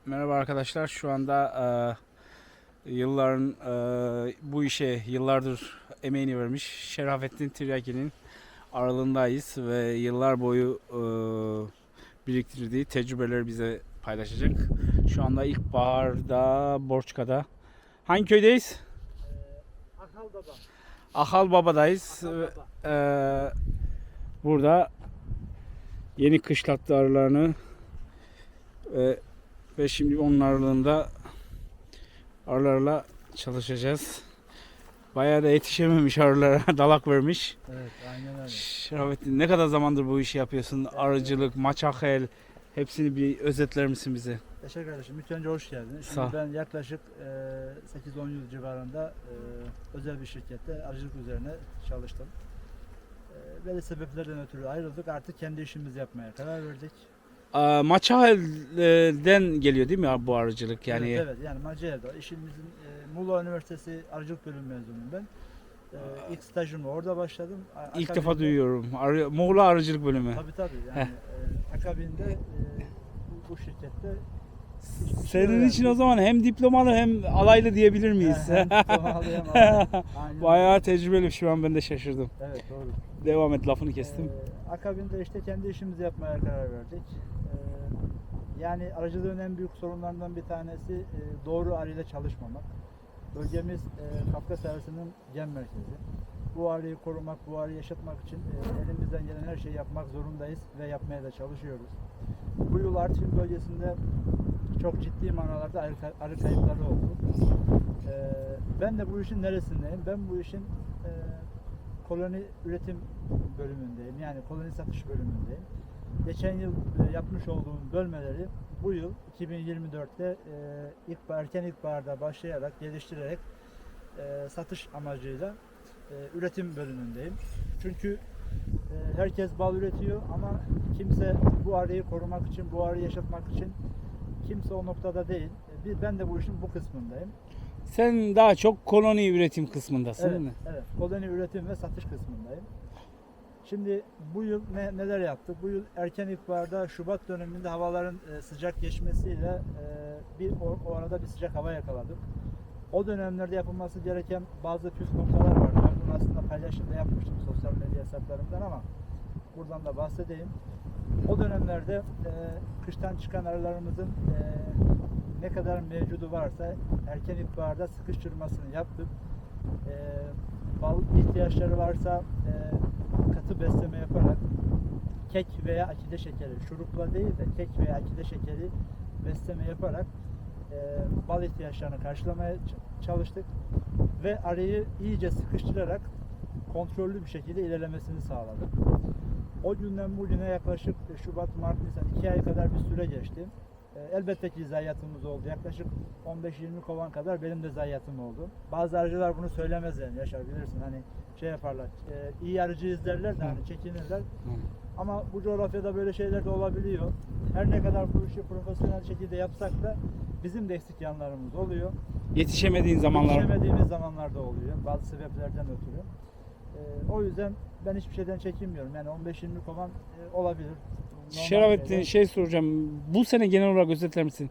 Merhaba arkadaşlar. Şu anda yılların bu işe yıllardır emeğini vermiş Şerafettin Tiryaki'nin aralığındayız ve yıllar boyu biriktirdiği tecrübeleri bize paylaşacak. Şu anda ilkbaharda Borçka'da. Hangi köydeyiz? Akal Baba. Ahal Baba'dayız. Akal Baba. Burada yeni kışlattı arılarını ve şimdi onun aralığında arılarla çalışacağız. Bayağı da yetişememiş arılara dalak vermiş. Evet, aynen öyle. Şerafettin, ne kadar zamandır bu işi yapıyorsun? Arıcılık, maçakel, hepsini bir özetler misin bize? Teşekkür ederim. İlk önce hoş geldin. Sağ ol. Şimdi ben yaklaşık 8-10 yıl civarında özel bir şirkette arıcılık üzerine çalıştım. Belli sebeplerden ötürü ayrıldık. Artık kendi işimizi yapmaya karar verdik. Maçakel'den geliyor değil mi bu arıcılık? Yani Evet, yani Macaeli'de. İşimizin Muğla Üniversitesi Arıcılık Bölümü mezunuyum ben. İlk stajımı orada başladım. ilk defa duyuyorum. Muğla Arıcılık Bölümü. Tabii yani akabinde bu şirkette Senin için o zaman hem diplomalı hem alaylı diyebilir miyiz? hem diplomalı hem alaylı. Aynen. Bayağı tecrübeli, şu an ben de şaşırdım. Evet, doğru. Devam et, lafını kestim. Akabinde işte kendi işimizi yapmaya karar verdik. Yani arıcılığın en büyük sorunlarından bir tanesi doğru arıyla çalışmamak. Bölgemiz Kafkas arısının gen merkezi. Bu arıyı korumak, bu arıyı yaşatmak için elimizden gelen her şeyi yapmak zorundayız ve yapmaya da çalışıyoruz. Bu yıl Artvin bölgesinde çok ciddi manalarda arı kayıpları oldu. Ben de bu işin neresindeyim? Ben bu işin koloni üretim bölümündeyim. Yani koloni satış bölümündeyim. Geçen yıl yapmış olduğum bölmeleri bu yıl 2024'te erken ilkbaharda başlayarak, geliştirerek satış amacıyla üretim bölümündeyim. Çünkü herkes bal üretiyor ama kimse bu arıyı korumak için, bu arıyı yaşatmak için kimse o noktada değil. Ben de bu işin bu kısmındayım. Sen daha çok koloni üretim kısmındasın değil mi? Evet. Koloni üretim ve satış kısmındayım. Şimdi bu yıl neler yaptık? Bu yıl erken ilkbaharda Şubat döneminde havaların sıcak geçmesiyle o arada bir sıcak hava yakaladık. O dönemlerde yapılması gereken bazı püf noktalar vardı. Ben bunu aslında paylaşımda yapmıştım sosyal medya hesaplarımdan ama buradan da bahsedeyim. O dönemlerde kıştan çıkan arılarımızın ne kadar mevcudu varsa erken ilkbaharda sıkıştırmasını yaptık. Bal ihtiyaçları varsa katı besleme yaparak kek veya akide şekeri, şurupla değil de kek veya akide şekeri besleme yaparak bal ihtiyaçlarını karşılamaya çalıştık ve arıyı iyice sıkıştırarak kontrollü bir şekilde ilerlemesini sağladık. O günden bugüne yaklaşık Şubat, Mart, Nisan 2 ay kadar bir süre geçti. Elbette ki zayiatımız oldu. Yaklaşık 15-20 kovan kadar benim de zayiatım oldu. Bazı arıcılar bunu söylemez yani Yaşar, bilirsin hani şey yaparlar. İyi arıcıyız derler de hani çekinirler. Ama bu coğrafyada böyle şeyler de olabiliyor. Her ne kadar bu işi profesyonel şekilde yapsak da bizim de eksik yanlarımız oluyor. Yetişemediğin zamanlar. Yetişemediğimiz zamanlarda oluyor. Bazı sebeplerden ötürü. O yüzden ben hiçbir şeyden çekinmiyorum. Yani 15-20 kovan olabilir. Şerafettin, soracağım. Bu sene genel olarak özetler misin?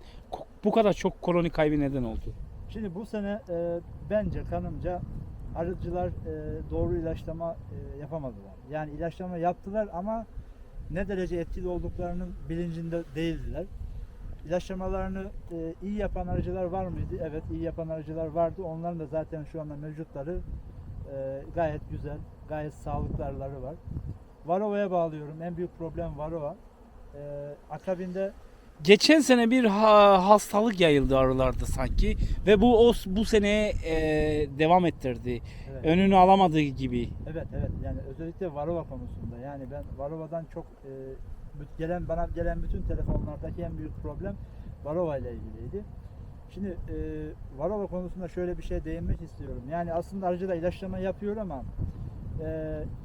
Bu kadar çok koloni kaybı neden oldu? Şimdi bu sene bence kanımca arıcılar doğru ilaçlama yapamadılar. Yani ilaçlama yaptılar ama ne derece etkili olduklarının bilincinde değildiler. İlaçlamalarını iyi yapan arıcılar var mıydı? Evet, iyi yapan arıcılar vardı. Onların da zaten şu anda mevcutları gayet güzel, gayet sağlıklı arıları var. Varova'ya bağlıyorum. En büyük problem Varova. Akabinde Geçen sene bir hastalık yayıldı arılarda sanki ve bu seneye devam ettirdi. evet. Önünü alamadığı gibi. Evet, yani özellikle Varova konusunda yani ben Varova'dan çok bana gelen bütün telefonlardaki en büyük problem Varova ile ilgiliydi. Şimdi Varova konusunda şöyle bir şey değinmek istiyorum. Yani aslında arıcı da ilaçlama yapıyor ama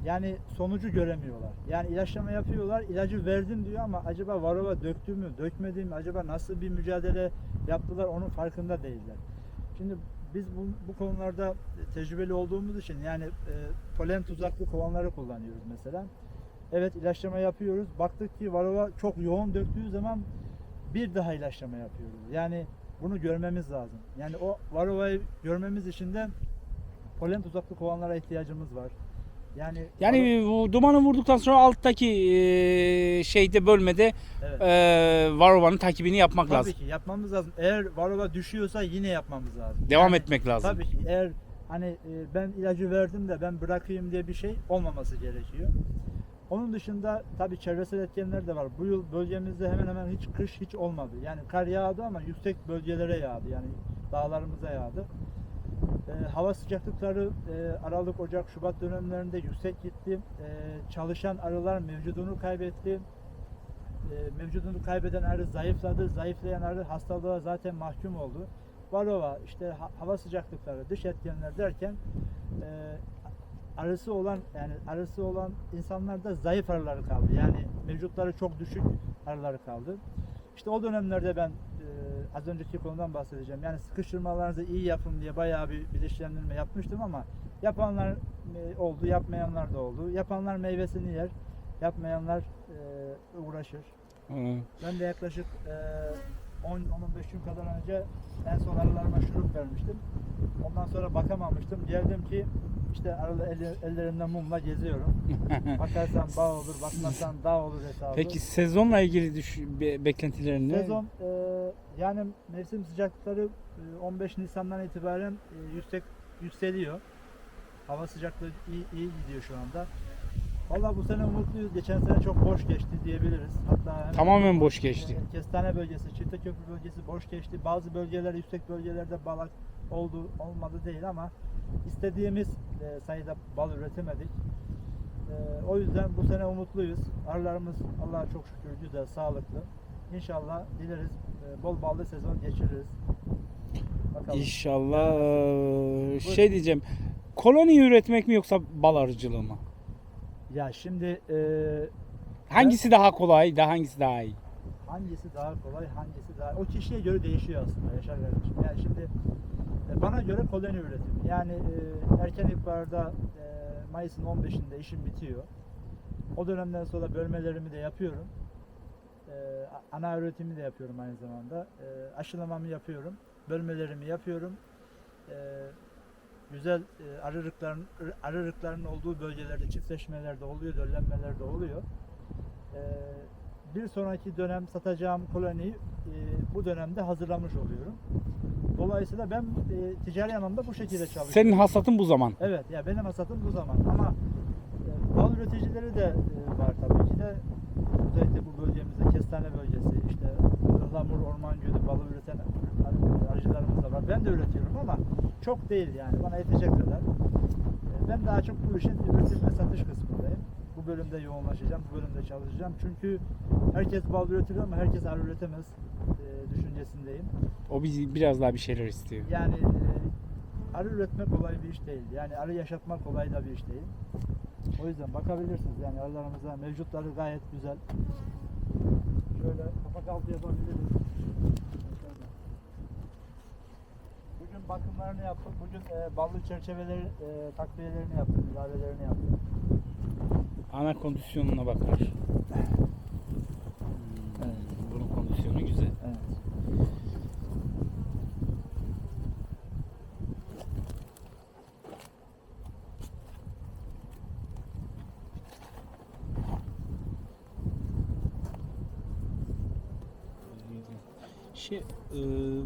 yani sonucu göremiyorlar. Yani ilaçlama yapıyorlar, ilacı verdim diyor ama acaba Varova döktü mü, dökmedi mi, acaba nasıl bir mücadele yaptılar onun farkında değiller. Şimdi biz bu konularda tecrübeli olduğumuz için yani polen tuzaklı kovanları kullanıyoruz mesela. Evet, ilaçlama yapıyoruz. Baktık ki Varova çok yoğun döktüğü zaman bir daha ilaçlama yapıyoruz. Yani bunu görmemiz lazım. Yani o varovayı görmemiz için de polen tuzaklı kovanlara ihtiyacımız var. Yani Yani bu dumanı vurduktan sonra alttaki şeyde bölmede evet. varovanın takibini yapmak Tabii lazım. ki yapmamız lazım. Eğer varroa düşüyorsa yine yapmamız lazım. Devam Yani etmek lazım. tabii ki eğer hani ben ilacı verdim de ben bırakayım diye bir şey olmaması gerekiyor. Onun dışında tabii çevresel etkenler de var. Bu yıl bölgemizde hemen hemen hiç kış hiç olmadı. Yani kar yağdı ama yüksek bölgelere yağdı. Yani dağlarımıza yağdı. Hava sıcaklıkları Aralık, Ocak, Şubat dönemlerinde yüksek gitti. Çalışan arılar mevcudunu kaybetti. Mevcudunu kaybeden arı zayıfladı. Zayıflayan arı hastalığa zaten mahkum oldu. Varroa, işte hava sıcaklıkları, dış etkenler derken arısı olan insanlarda zayıf arıları kaldı. Yani mevcutları çok düşük arıları kaldı. İşte o dönemlerde ben az önceki konudan bahsedeceğim. Yani sıkıştırmalarınızı iyi yapın diye bayağı bir bilinçlendirme yapmıştım ama yapanlar oldu, yapmayanlar da oldu. Yapanlar meyvesini yer, yapmayanlar uğraşır. Hı. Ben de yaklaşık 10-15 gün kadar önce en son arılarıma şurup vermiştim. Ondan sonra bakamamıştım. Geldim ki işte ellerimden mumla geziyorum. Bakarsan bağ olur, bakmazsan dağ olur hesabı. Peki sezonla ilgili beklentilerin ne? Sezon yani mevsim sıcaklıkları 15 Nisan'dan itibaren yükseliyor. Hava sıcaklığı iyi gidiyor şu anda. Vallahi bu sene umutluyuz. Geçen sene çok boş geçti diyebiliriz. Hatta Tamamen boş geçti. Kestane bölgesi, Çifteköprü bölgesi boş geçti. Bazı bölgeler, yüksek bölgelerde balak olmadı değil ama istediğimiz sayıda bal üretemedik. O yüzden bu sene umutluyuz. Arılarımız Allah'a çok şükür güzel, sağlıklı. İnşallah dileriz bol ballı sezon geçiririz. Bakalım. İnşallah. Şey diyeceğim. Koloni üretmek mi yoksa bal arıcılığı mı? Ya şimdi Hangisi daha kolay, hangisi daha iyi? hangisi daha kolay, hangisi daha... O kişiye göre değişiyor aslında Yaşar kardeşim. Yani şimdi bana göre koloni üretimi. Yani erken ilkbaharda Mayıs'ın 15'inde işim bitiyor. O dönemden sonra bölmelerimi de yapıyorum. Ana üretimi de yapıyorum aynı zamanda. Aşılamamı yapıyorum. Bölmelerimi yapıyorum. Güzel arı ırklarının olduğu bölgelerde çiftleşmeler de oluyor, döllenmeler de oluyor. Bir sonraki dönem satacağım koloniyi bu dönemde hazırlamış oluyorum. Dolayısıyla ben ticari anlamda bu şekilde çalışıyorum. Senin hasatın bu zaman. Evet, ya benim hasatım bu zaman ama bal üreticileri de var tabii ki de. Özellikle bu bölgemizde kestane bölgesi, işte Ihlamur, Orman Gölü balı üreten arıcılarımız da var. Ben de üretiyorum ama çok değil yani bana yetecek kadar. Ben daha çok bu işin üretim ve satış kısmındayım. Bu bölümde yoğunlaşacağım, bu bölümde çalışacağım. Çünkü herkes bal üretir ama herkes arı üretemez düşüncesindeyim. O biraz daha bir şeyler istiyor. Yani arı üretmek kolay bir iş değil. Yani arı yaşatmak kolay da bir iş değil. O yüzden bakabilirsiniz yani arılarımıza mevcutları gayet güzel. Şöyle kapak altı yapabiliriz. Bugün bakımlarını yaptık. Bugün ballı çerçeveleri takviyelerini yaptık, ilavelerini yaptık. Ana kondisyonuna bakar. Evet. Bunun kondisyonu güzel. Evet.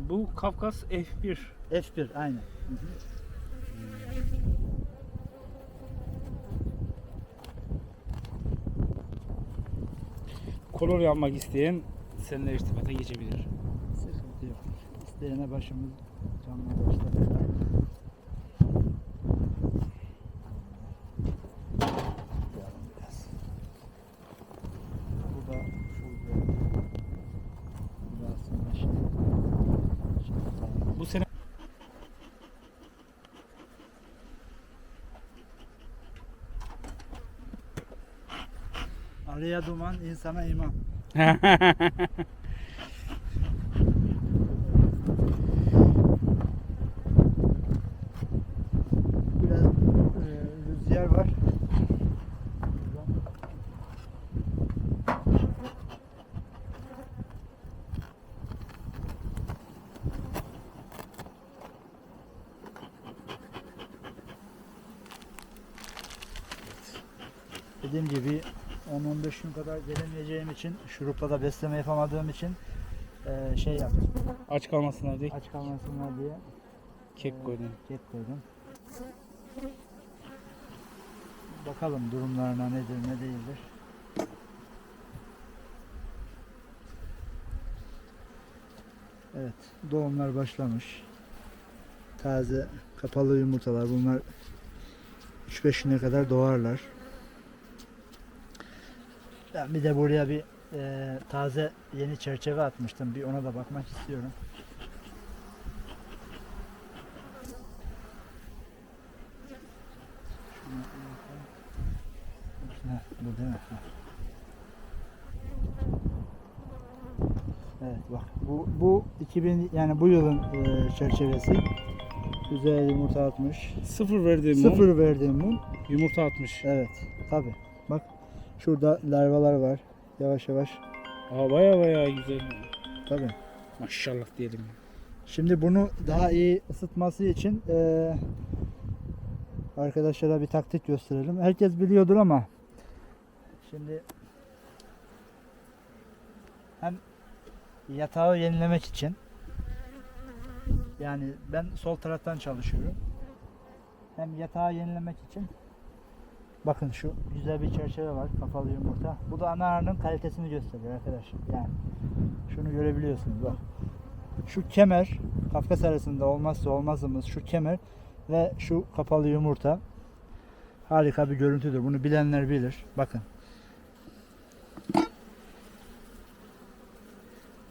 Bu Kafkas F1. F1 aynen. Koloni almak isteyen seninle irtibata geçebilir. Sıkıntı yok. İsteyene başımız canlı başlar. Bu da aslında şey. Bu sene Arıya duman, insana iman. Biraz rüzgar var. dediğim gibi 10-15 gün kadar gelemeyeceğim için, şurupla da besleme yapamadığım için şey yaptım. Aç kalmasınlar diye Aç kalmasınlar diye kek koydum. kek koydum. Bakalım durumlarına nedir ne değildir. Evet, doğumlar başlamış. Taze kapalı yumurtalar, bunlar 3-5 güne kadar doğarlar. Ben bir de buraya bir taze yeni çerçeve atmıştım. Bir ona da bakmak istiyorum. Heh, bu değil mi? Heh. Evet bak bu 2000 yani bu yılın çerçevesi. Güzel yumurta atmış. Sıfır verdiğim mum, Sıfır verdiğim mum. yumurta atmış. Evet tabi. Bak şurada larvalar var. Yavaş yavaş. Aa, baya güzel. Tabi. Maşallah diyelim. Şimdi bunu daha iyi ısıtması için arkadaşlara bir taktik gösterelim. Herkes biliyordur ama şimdi hem yatağı yenilemek için, yani ben sol taraftan çalışıyorum. Hem yatağı yenilemek için, bakın şu güzel bir çerçeve var, kapalı yumurta. Bu da ana arının kalitesini gösteriyor arkadaşlar. Yani şunu görebiliyorsunuz bak. Şu kemer, Kafkas arasında olmazsa olmazımız şu kemer ve şu kapalı yumurta. Harika bir görüntüdür. Bunu bilenler bilir. Bakın.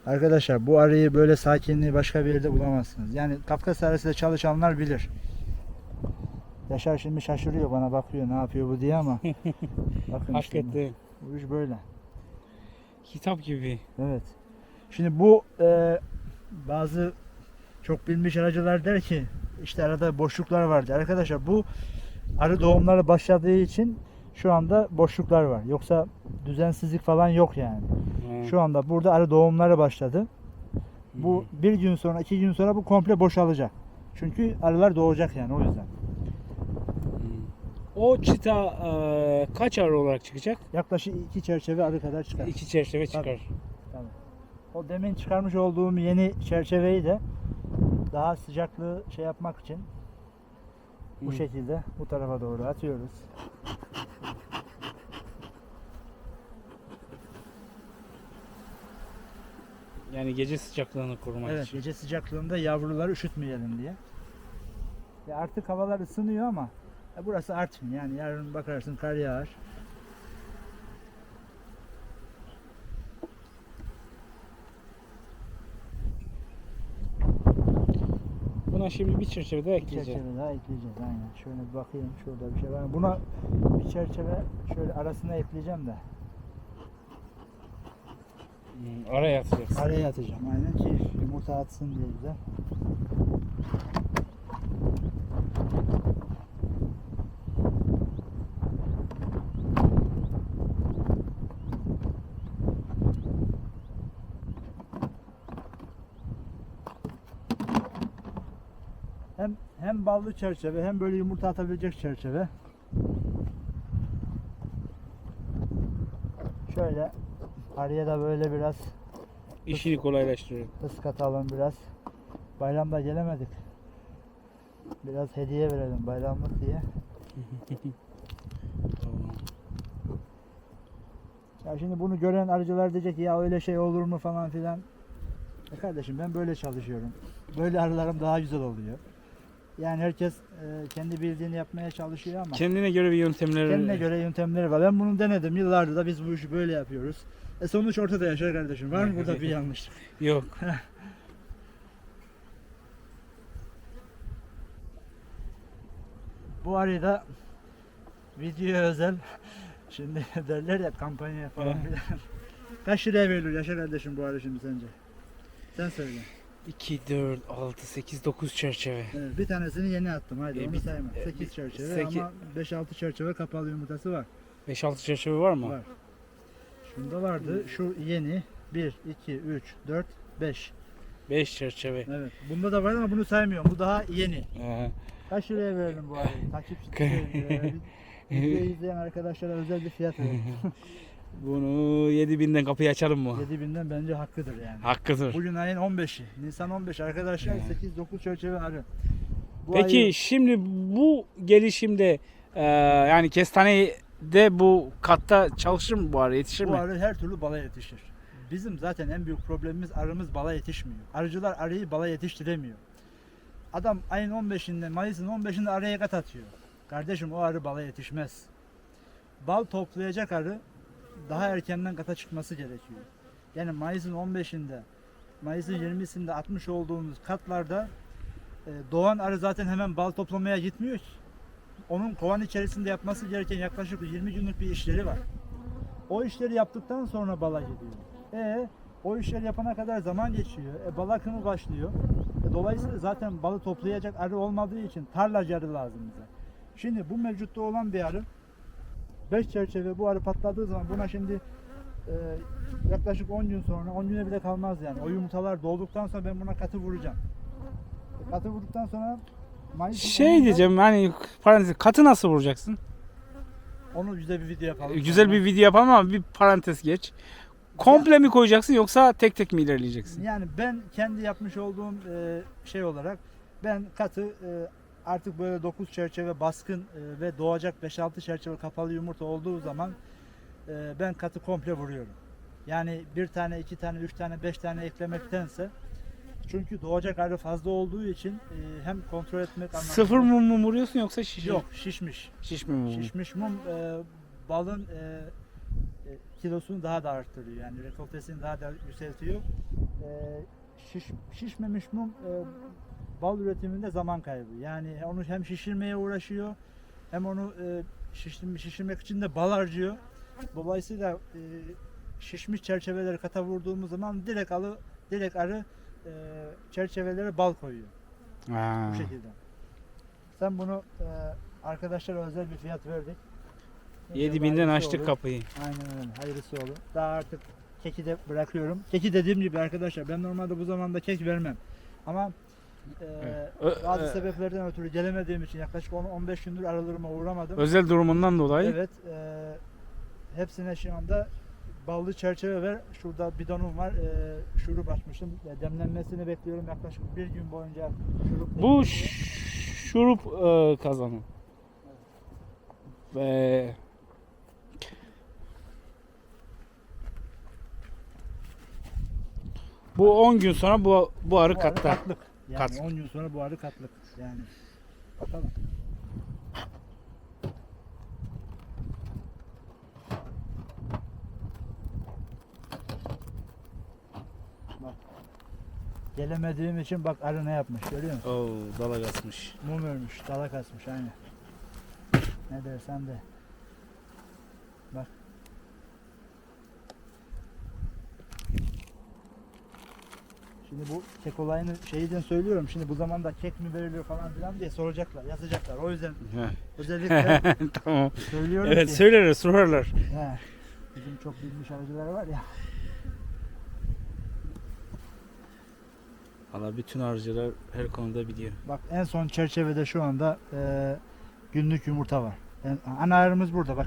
Arkadaşlar bu arıyı böyle sakinliği başka bir yerde bulamazsınız. Yani Kafkas arasında çalışanlar bilir. Yaşar şimdi şaşırıyor, bana bakıyor ne yapıyor bu diye ama bakın işte Hakikaten. bu iş böyle. Kitap gibi. Evet. Şimdi bu bazı çok bilmiş arıcılar der ki işte arada boşluklar vardı. Arkadaşlar bu arı doğumları başladığı için şu anda boşluklar var. Yoksa düzensizlik falan yok yani. Şu anda burada arı doğumları başladı. Bu bir gün sonra, 2 gün sonra bu komple boşalacak. Çünkü arılar doğacak yani, o yüzden. O çıta kaç arı olarak çıkacak? Yaklaşık 2 çerçeve arı kadar çıkar. 2 çerçeve çıkar. Tabii. O demin çıkarmış olduğum yeni çerçeveyi de daha sıcaklığı şey yapmak için bu şekilde bu tarafa doğru atıyoruz. Yani gece sıcaklığını korumak Evet, için. gece sıcaklığında yavruları üşütmeyelim diye. Ya artık havalar ısınıyor ama burası Artvin, yani yarın bakarsın kar yağar. Buna şimdi bir çerçeve daha Bir ekleyeceğiz. çerçeve daha ekleyeceğiz aynen. Şöyle bir bakayım, şurada bir şey var mı? Buna bir çerçeve şöyle arasına ekleyeceğim de. Araya atacağız. Araya atacağım aynen ki yumurta atsın diye güzel. Hem ballı çerçeve hem böyle yumurta atabilecek çerçeve. Şöyle araya da böyle biraz İşini kolaylaştırıyor. ıskatalım biraz. Bayramda gelemedik. Biraz hediye verelim bayramlık diye. Tamam. Ya şimdi bunu gören arıcılar diyecek ya öyle şey olur mu falan filan. Kardeşim ben böyle çalışıyorum. Böyle arılarım daha güzel oluyor. Yani herkes kendi bildiğini yapmaya çalışıyor ama Kendine göre bir yöntemler. kendine göre yöntemleri var. Ben bunu denedim. Yıllardır da biz bu işi böyle yapıyoruz. Sonuç ortada Yaşar kardeşim. Var mı burada bir yanlışlık? Yok. Bu arayı da videoya özel şimdi derler ya kampanya falan Evet. filan. Kaç liraya verilir Yaşar kardeşim bu arı şimdi sence? Sen söyle. 2, 4, 6, 8, 9 çerçeve. Evet, bir tanesini yeni attım. Haydi onu bir- sayma. bir- 8 çerçeve seki- ama 5-6 çerçeve kapalı yumurtası var. 5-6 çerçeve var mı? Var. Şunda vardı. Şu yeni. 1, 2, 3, 4, 5. 5 çerçeve. Evet. Bunda da var ama bunu saymıyorum. Bu daha yeni. Aha. Kaç liraya verelim bu arayı? Takipçi Videoyu izleyen arkadaşlara özel bir fiyat verelim. Bunu 7000'den kapıyı açalım mı? 7000'den bence hakkıdır yani. Hakkıdır. Bugün ayın 15'i. Nisan 15 arkadaşlar 8-9 çerçeve arı. Bu Peki ayı- şimdi bu gelişimde yani kestanede bu katta çalışır mı bu arı, yetişir bu mi? arı her türlü bala yetişir. Bizim zaten en büyük problemimiz arımız bala yetişmiyor. Arıcılar arıyı bala yetiştiremiyor. Adam ayın 15'inde, Mayıs'ın 15'inde arıya kat atıyor. Kardeşim o arı bala yetişmez. Bal toplayacak arı daha erkenden kata çıkması gerekiyor. Yani Mayıs'ın 15'inde, Mayıs'ın 20'sinde atmış olduğumuz katlarda doğan arı zaten hemen bal toplamaya gitmiyor ki. Onun kovan içerisinde yapması gereken yaklaşık 20 günlük bir işleri var. O işleri yaptıktan sonra bala gidiyor. O işleri yapana kadar zaman geçiyor. Bal akımı başlıyor. Dolayısıyla zaten balı toplayacak arı olmadığı için tarlacı arı lazım bize. Şimdi bu mevcutta olan bir arı 5 çerçeve bu arı patladığı zaman buna şimdi yaklaşık 10 gün sonra 10 güne bile kalmaz yani. O yumurtalar doğduktan sonra ben buna katı vuracağım. Katı vurduktan sonra Mayıs'ın Şey 10'unda diyeceğim hani parantez katı nasıl vuracaksın? onu güzel bir video yapalım. Güzel bir video yapalım ama bir parantez geç. Komple mi koyacaksın yoksa tek tek mi ilerleyeceksin? Yani ben kendi yapmış olduğum şey olarak ben katı artık böyle 9 çerçeve baskın ve doğacak 5-6 çerçeve kapalı yumurta olduğu zaman ben katı komple vuruyorum. Yani bir tane, 2 tane, 3 tane, 5 tane eklemektense çünkü doğacak arı fazla olduğu için hem kontrol etmek anlamında. Sıfır mum mu vuruyorsun yoksa şiş? Yok, şişmiş. Şiş mi mum? Şişmiş mum balın kilosunu daha da arttırıyor. Yani rekoltesini daha da yükseltiyor. Şişmemiş mum bal üretiminde zaman kaybı. Yani onu hem şişirmeye uğraşıyor hem onu şişirmek için de bal harcıyor. Dolayısıyla şişmiş çerçeveleri kata vurduğumuz zaman direkt arı çerçevelere bal koyuyor. Ha. Bu şekilde. Sen bunu arkadaşlara özel bir fiyat verdik. 7000'den Hayırlısı açtık olur. kapıyı. Aynen öyle. Hayırlısı olur. Daha artık keki de bırakıyorum. Keki dediğim gibi arkadaşlar ben normalde bu zamanda kek vermem. Ama bazı sebeplerden ötürü gelemediğim için yaklaşık 10-15 gündür aralarıma uğramadım. Özel durumundan dolayı. Evet. Hepsine şu anda ballı çerçeve ver. Şurada bidonum var. Şurup açmışım. Demlenmesini bekliyorum. Yaklaşık bir gün boyunca şurup Bu demleniyor. şurup kazanı. Ve bu 10 gün sonra bu arı Bu katta. arı katlık. Yani Kat. 10 gün sonra bu arı katlık. Yani bakalım. Bak. Gelemediğim için bak arı ne yapmış görüyor musun? Oo, dala kasmış. Mum örmüş, dala kasmış aynı. Ne dersen de. Bak. Şimdi bu kek olayını şeyden söylüyorum. Şimdi bu zamanda kek mi veriliyor falan filan diye soracaklar, yazacaklar. O yüzden özellikle Tamam. söylüyorum Evet ki. söyleriz, sorarlar. He, bizim çok bilmiş arıcılar var ya. Valla bütün arıcılar her konuda biliyor. Bak en son çerçevede şu anda günlük yumurta var. Ana arımız burada bak.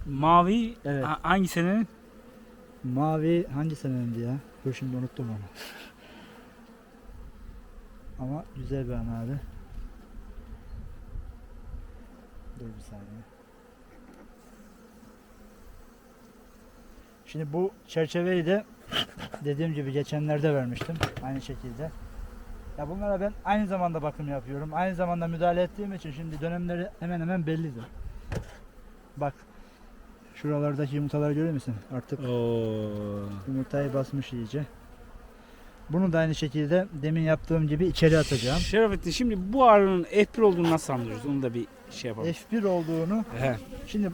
Mavi Evet. hangi senenin? Mavi hangi senendi ya? Dur şimdi unuttum onu. Ama güzel bir ana arı. Dur bir saniye. Şimdi bu çerçeveyi de dediğim gibi geçenlerde vermiştim. Aynı şekilde. Ya bunlara ben aynı zamanda bakım yapıyorum. Aynı zamanda müdahale ettiğim için şimdi dönemleri hemen hemen bellidir. Bak. Şuralardaki yumurtaları görüyor musun? Artık Oo. yumurtayı basmış iyice. Bunu da aynı şekilde demin yaptığım gibi içeri atacağım. Şerafettin şimdi bu arının F1 olduğunu nasıl anlıyoruz? Onu da bir şey yapalım. F1 olduğunu He. şimdi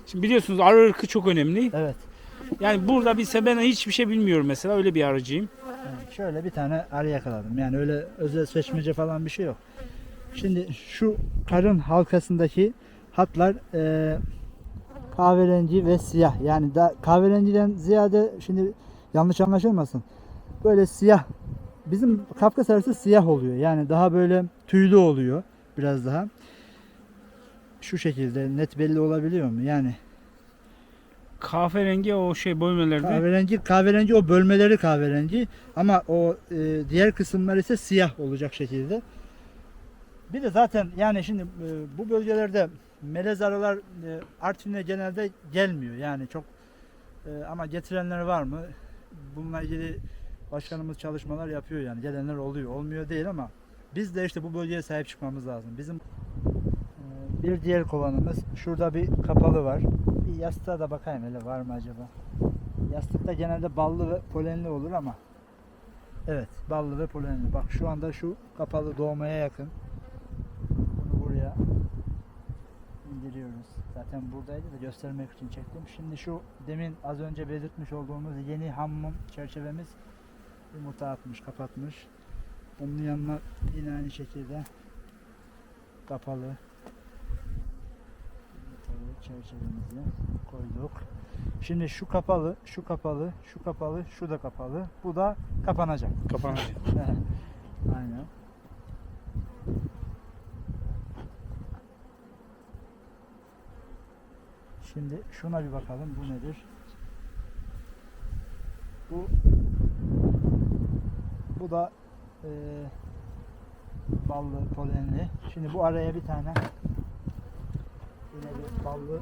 Şimdi biliyorsunuz arı ırkı çok önemli. evet. Yani burada ben hiçbir şey bilmiyorum mesela öyle bir arıcıyım. Yani şöyle bir tane arı yakaladım. Yani öyle özel seçmece falan bir şey yok. Şimdi şu karın halkasındaki hatlar kahverengi ve siyah. Yani da kahverengiden ziyade şimdi yanlış anlaşılmasın. Böyle siyah. Bizim Kafkas arısı siyah oluyor. Yani daha böyle tüylü oluyor biraz daha. şu şekilde net belli olabiliyor mu? Yani Kahverengi o şey bölmelerde. kahverengi o bölmeleri kahverengi ama o diğer kısımlar ise siyah olacak şekilde. Bir de zaten yani şimdi bu bölgelerde melez arılar Artvin'e genelde gelmiyor. Yani çok ama getirenler var mı? Bununla ilgili başkanımız çalışmalar yapıyor yani. Gelenler oluyor. Olmuyor değil ama biz de işte bu bölgeye sahip çıkmamız lazım. Bizim bir diğer kovanımız. Şurada bir kapalı var. Bir yastığa da bakayım hele var mı acaba? Yastıkta genelde ballı ve polenli olur ama evet ballı ve polenli. Bak şu anda şu kapalı doğmaya yakın. Bunu buraya indiriyoruz. Zaten buradaydı da göstermek için çektim. Şimdi şu demin az önce belirtmiş olduğumuz yeni hammam çerçevemiz yumurta atmış, kapatmış. Onun yanına yine aynı şekilde kapalı çerçevemizi koyduk. Şimdi şu kapalı, şu kapalı, şu kapalı, şu da kapalı. Bu da kapanacak. Kapanacak. Aynen. Şimdi şuna bir bakalım. Bu nedir? Bu da ballı, polenli. Şimdi bu araya bir tane yine bir ballı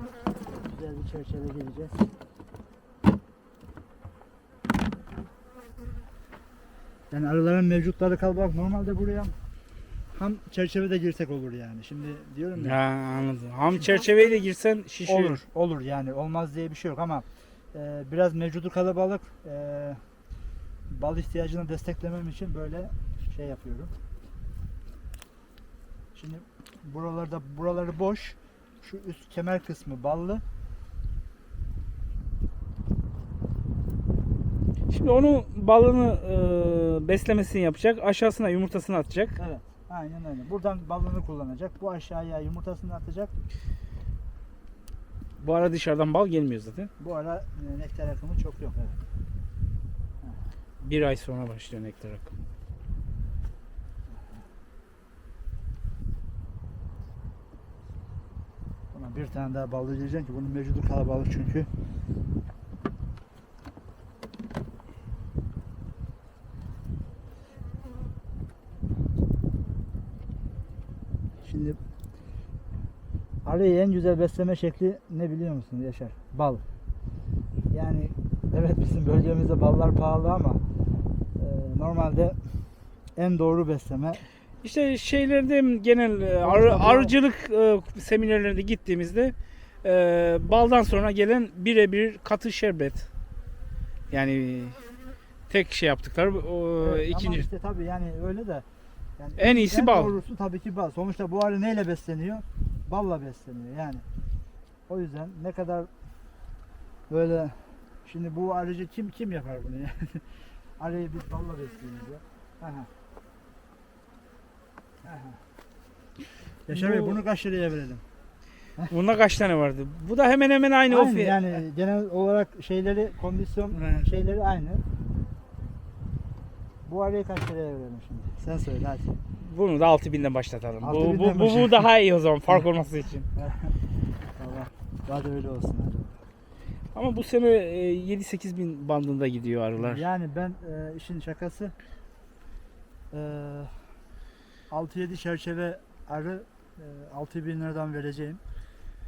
güzel bir çerçeve gireceğiz. Yani arıların mevcutları kalmak normalde buraya ham çerçevede girsek olur yani. Şimdi diyorum ya. Ya anladım. Ham çerçeveyle girsen şişiyor. Olur yani olmaz diye bir şey yok ama biraz mevcudu kalabalık bal ihtiyacını desteklemem için böyle şey yapıyorum. Şimdi buraları boş. Şu üst kemer kısmı ballı. Şimdi onu balını beslemesini yapacak. Aşağısına yumurtasını atacak. Evet. Aynen öyle. Buradan balını kullanacak. Bu aşağıya yumurtasını atacak. Bu ara dışarıdan bal gelmiyor zaten. Bu ara nektar akımı çok yok. Evet. Bir ay sonra başlıyor nektar akımı. Buna bir tane daha ballı diyeceğim ki bunun mevcudu kalabalık çünkü. Şimdi arıyı en güzel besleme şekli ne biliyor musun Yaşar? Bal. Yani evet bizim bölgemizde ballar pahalı ama normalde en doğru besleme. İşte şeylerde genel arıcılık seminerlerine gittiğimizde baldan sonra gelen birebir katı şerbet. Yani tek şey yaptıkları Evet, ikinci. ama işte tabii yani öyle de yani En iyisi bal. doğrusu tabii ki bal. Sonuçta bu arı neyle besleniyor? Balla besleniyor yani. O yüzden ne kadar böyle şimdi bu arıcı kim yapar bunu yani? Arıyı biz balla besliyoruz ya. Aha. Aha. Yaşar Bey bunu kaç liraya verelim? Bunda kaç tane vardı? Bu da hemen hemen aynı, Aynı o fiyat. yani genel olarak şeyleri kondisyon Evet. şeyleri aynı. Bu arıyı kaç liraya verelim şimdi? Sen söyle hadi. Bunu da 6000'den başlatalım. 6000'den Bu daha iyi o zaman fark olması için. Allah. Hadi öyle olsun hadi. Ama bu sene 7-8 bin bandında gidiyor arılar. Yani ben işin şakası 6-7 çerçeve arı 6.000 liradan vereceğim.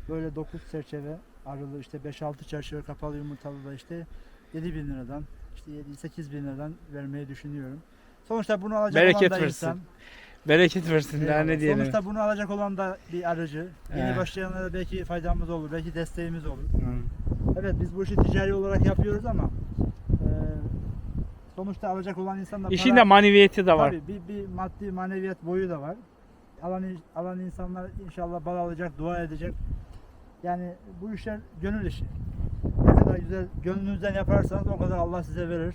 Böyle 9 çerçeve arılı işte 5-6 çerçeve kapalı yumurtalı da işte 7.000 liradan işte 7-8 bin liradan vermeyi düşünüyorum. Sonuçta bunu alacak Bereket olan da versin. insan. Bereket versin daha ne diyelim. Sonuçta bunu alacak olan da bir arıcı. Yeni Evet. başlayanlara belki faydamız olur, belki desteğimiz olur. Hı. Evet biz bu işi ticari olarak yapıyoruz ama sonuçta alacak olan insan da İşin de maneviyeti de var. tabii bir maddi maneviyat boyu da var. Alan insanlar inşallah bal alacak, dua edecek. Yani bu işler gönül işi. Ne kadar güzel gönlünüzden yaparsanız o kadar Allah size verir.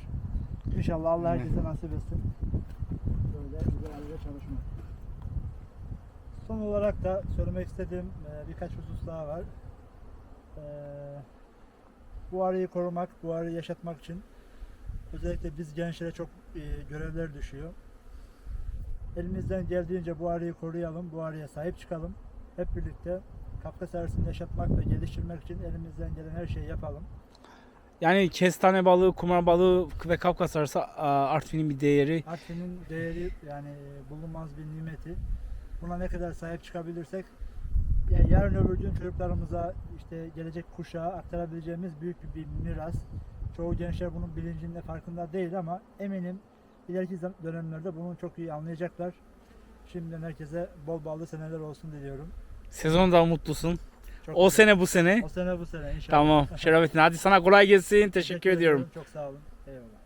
İnşallah Allah herkese nasip etsin. Böyle güzel halde çalışmak. Son olarak da söylemek istediğim birkaç husus daha var. Bu arıyı korumak, bu arıyı yaşatmak için özellikle biz gençlere çok görevler düşüyor. Elimizden geldiğince bu arıyı koruyalım, bu arıya sahip çıkalım. Hep birlikte Kafkas arasını yaşatmak ve geliştirmek için elimizden gelen her şeyi yapalım. Yani kestane balığı, kumar balığı ve Kafkas arası Artvin'in bir değeri. Artvin'in değeri yani bulunmaz bir nimeti. Buna ne kadar sahip çıkabilirsek yani yarın öbür gün çocuklarımıza işte gelecek kuşağa aktarabileceğimiz büyük bir miras. Çoğu gençler bunun bilincinde farkında değil ama eminim ileriki dönemlerde bunu çok iyi anlayacaklar. Şimdiden herkese bol ballı seneler olsun diliyorum. Sezonda mutlusun. Çok O güzel. sene bu sene. O sene bu sene inşallah. Tamam. Şerafettin. Hadi sana kolay gelsin. Teşekkür ediyorum. Çok sağ olun. Eyvallah.